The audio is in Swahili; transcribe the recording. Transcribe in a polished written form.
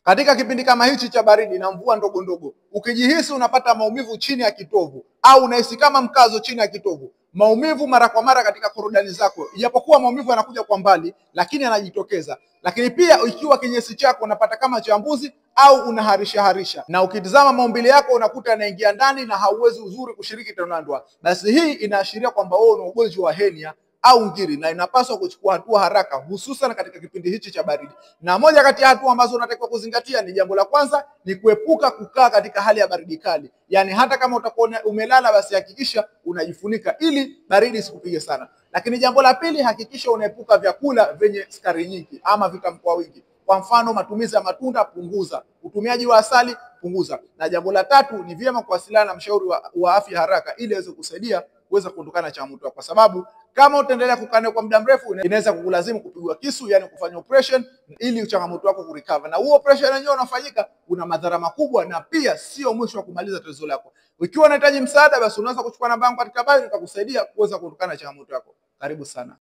Katika kipindi kama hichi cha baridi na mvua ndogo ndogo, ukijihisi unapata maumivu chini ya kitovu au unahisi kama mkazo chini ya kitovu, maumivu mara kwa mara katika korodani zako, ijapokuwa maumivu yanakuja kwa mbali, lakini yanajitokeza. Lakini pia ikiwa kinyesi chako unapata kama cha mbuzi au unaharisha harisha, na ukitizama maumbile yako unakuta yanaingia ndani na hauwezi uzuri kushiriki tendo la ndoa, basi hii inaashiria kwamba wewe una ugonjwa wa henia au ngiri, na inapaswa kuchukua hatua haraka, hususan katika kipindi hichi cha baridi. Na moja kati ya hatua ambazo unatakiwa kuzingatia ni jambo la kwanza ni kuepuka kukaa katika hali ya baridi kali. Yaani hata kama utakuwa umelala, basi hakikisha unajifunika ili baridi isikupige sana. Lakini jambo la pili, hakikisha unaepuka vyakula vyenye sukari nyingi ama vitamu kwa wingi. Kwa mfano, matumizi ya matunda punguza, utumiaji wa asali punguza. Na jambo la tatu ni vyema kuwasiliana na mshauri wa afya haraka ili aweze kusaidia kuweza kuondokana na changamoto, kwa sababu kama utaendelea kukaa kwa muda mrefu inaweza kukulazimu kupigwa kisu, yani kufanya operation ili changamoto yako kurecover. Na huo operation yenyewe unafanyika una madhara makubwa, na pia sio mwisho wa kumaliza tatizo lako. Ikiwa unahitaji msaada, basi unaweza kuchukua namba yangu katika bio nitakusaidia kuweza kuondokana na changamoto yako. Karibu sana.